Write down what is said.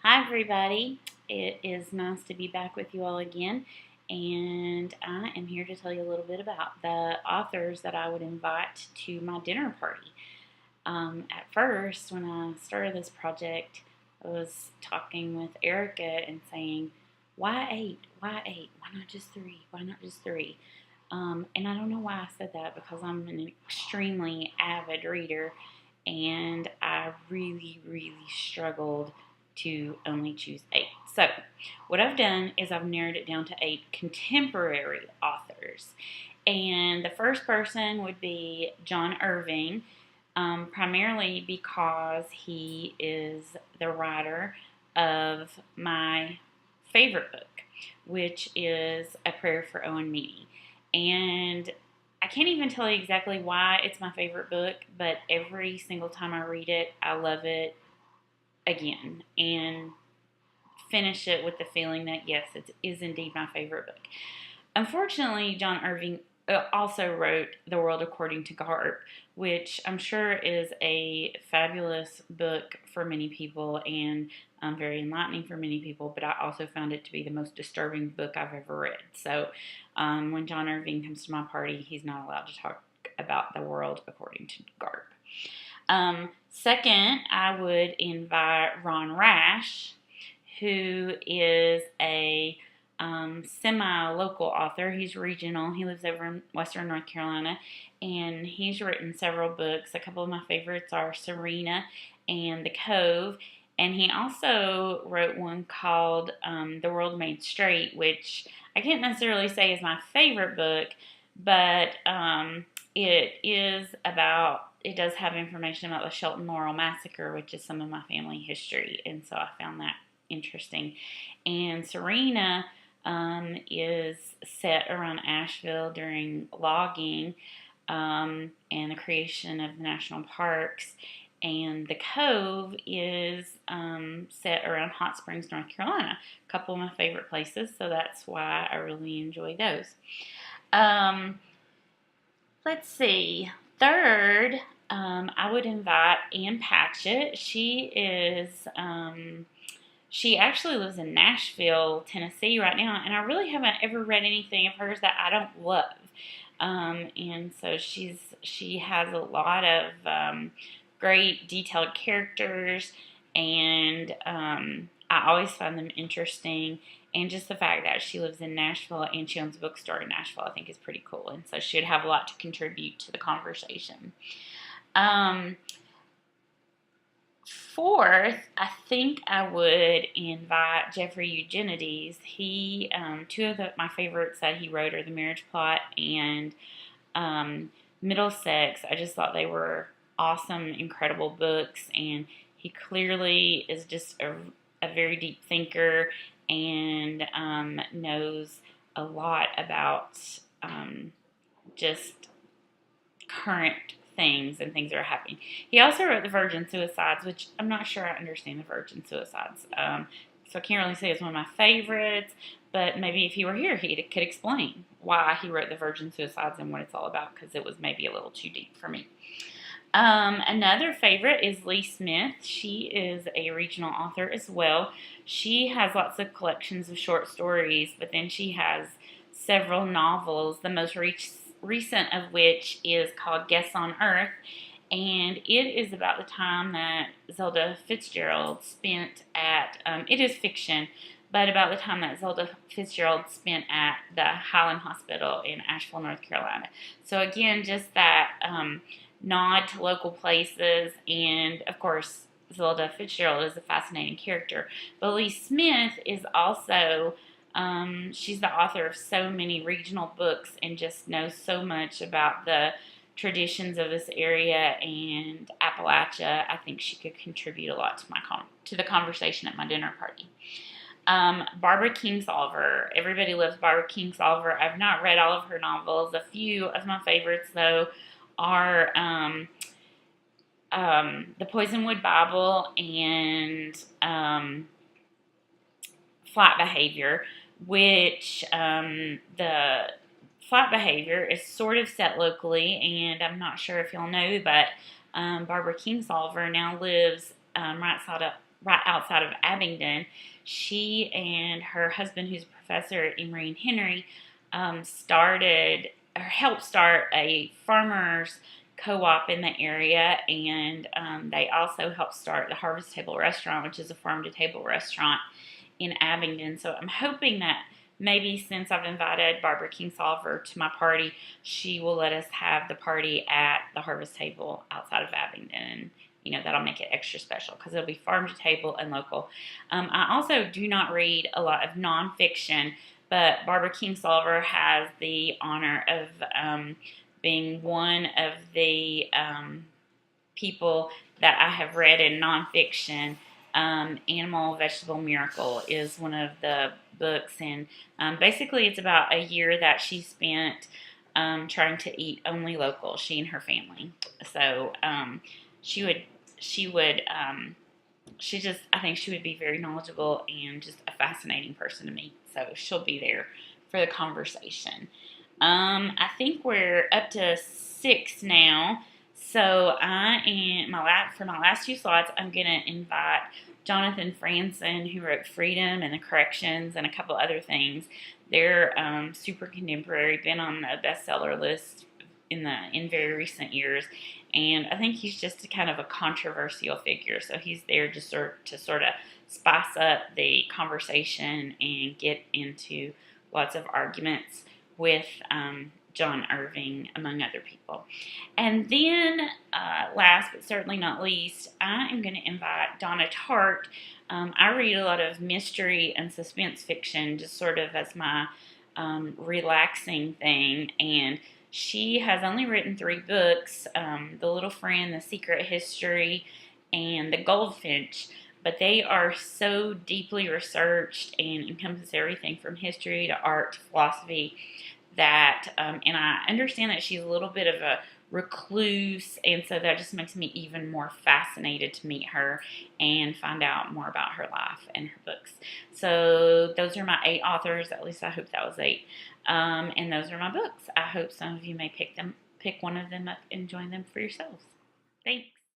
Hi, everybody. It is nice to be back with you all again, and I am here to tell you a little bit about the authors that I would invite to my dinner party. At first, when I started this project, I was talking with Erica and saying, why eight? Why eight? Why not just three? Why not just three? And I don't know why I said that because I'm an extremely avid reader and I really, really struggled to only choose eight. So, what I've done is I've narrowed it down to eight contemporary authors. And the first person would be John Irving, primarily because he is the writer of my favorite book, which is A Prayer for Owen Meany. And I can't even tell you exactly why it's my favorite book, but every single time I read it, I love it again and finish it with the feeling that yes, it is indeed my favorite book. Unfortunately, John Irving also wrote The World According to Garp, which I'm sure is a fabulous book for many people and very enlightening for many people, but I also found it to be the most disturbing book I've ever read. So when John Irving comes to my party, he's not allowed to talk about The World According to Garp. Second, I would invite Ron Rash, who is a semi-local author. He's regional. He lives over in Western North Carolina, and he's written several books. A couple of my favorites are Serena and The Cove, and he also wrote one called The World Made Straight, which I can't necessarily say is my favorite book, but it does have information about the Shelton Laurel Massacre, which is some of my family history, and so I found that interesting. And Serena is set around Asheville during logging and the creation of the national parks. And The Cove is set around Hot Springs, North Carolina, a couple of my favorite places, so that's why I really enjoy those. Let's see. Third, I would invite Ann Patchett. She actually lives in Nashville, Tennessee right now, and I really haven't ever read anything of hers that I don't love. And so she has a lot of great detailed characters, and I always find them interesting. And just the fact that she lives in Nashville and she owns a bookstore in Nashville, I think is pretty cool. And so she'd have a lot to contribute to the conversation. Fourth, I think I would invite Jeffrey Eugenides. He, two of my favorites that he wrote are The Marriage Plot and Middlesex. I just thought they were awesome, incredible books, and he clearly is just a very deep thinker and knows a lot about just current things and things that are happening. He also wrote The Virgin Suicides, which I'm not sure I understand The Virgin Suicides. So I can't really say it's one of my favorites, but maybe if he were here, he could explain why he wrote The Virgin Suicides and what it's all about, because it was maybe a little too deep for me. Another favorite is Lee Smith. She is a regional author as well. She has lots of collections of short stories, but then she has several novels, the most recent of which is called Guests on Earth, and it is about the time that Zelda Fitzgerald spent at, it is fiction, but about the time that Zelda Fitzgerald spent at the Highland Hospital in Asheville, North Carolina. So again, just that nod to local places, and of course, Zelda Fitzgerald is a fascinating character. But Lee Smith is also, she's the author of so many regional books and just knows so much about the traditions of this area and Appalachia. I think she could contribute a lot to the conversation at my dinner party. Barbara Kingsolver. Everybody loves Barbara Kingsolver. I've not read all of her novels. A few of my favorites, though, are The Poisonwood Bible and Flight Behavior, which the Flight Behavior is sort of set locally, and I'm not sure if y'all know, but Barbara Kingsolver now lives right right outside of Abingdon. She and her husband, who's a professor at Emory and Henry, started or helped start a farmers co-op in the area, and they also helped start the Harvest Table Restaurant, which is a farm-to-table restaurant in Abingdon. So I'm hoping that maybe since I've invited Barbara Kingsolver to my party, she will let us have the party at the Harvest Table outside of Abingdon. And, that'll make it extra special because it'll be farm to table and local. I also do not read a lot of nonfiction, but Barbara Kingsolver has the honor of being one of the people that I have read in nonfiction. Animal Vegetable Miracle is one of the books, and basically it's about a year that she spent trying to eat only local, she and her family. So I think she would be very knowledgeable and just a fascinating person to meet. So she'll be there for the conversation. I think we're up to 6 now. So for my last few slides, I'm going to invite Jonathan Franzen, who wrote Freedom and the Corrections and a couple other things. They're super contemporary, been on the bestseller list in very recent years, and I think he's just kind of a controversial figure. So he's there just to sort of spice up the conversation and get into lots of arguments with John Irving, among other people. And then, last but certainly not least, I am going to invite Donna Tartt. I read a lot of mystery and suspense fiction just sort of as my relaxing thing, and she has only written 3 books, The Little Friend, The Secret History, and The Goldfinch, but they are so deeply researched and encompass everything from history to art to philosophy that, and I understand that she's a little bit of a recluse, and so that just makes me even more fascinated to meet her and find out more about her life and her books. So those are my 8 authors. At least I hope that was 8. And those are my books. I hope some of you may pick one of them up and join them for yourselves. Thanks.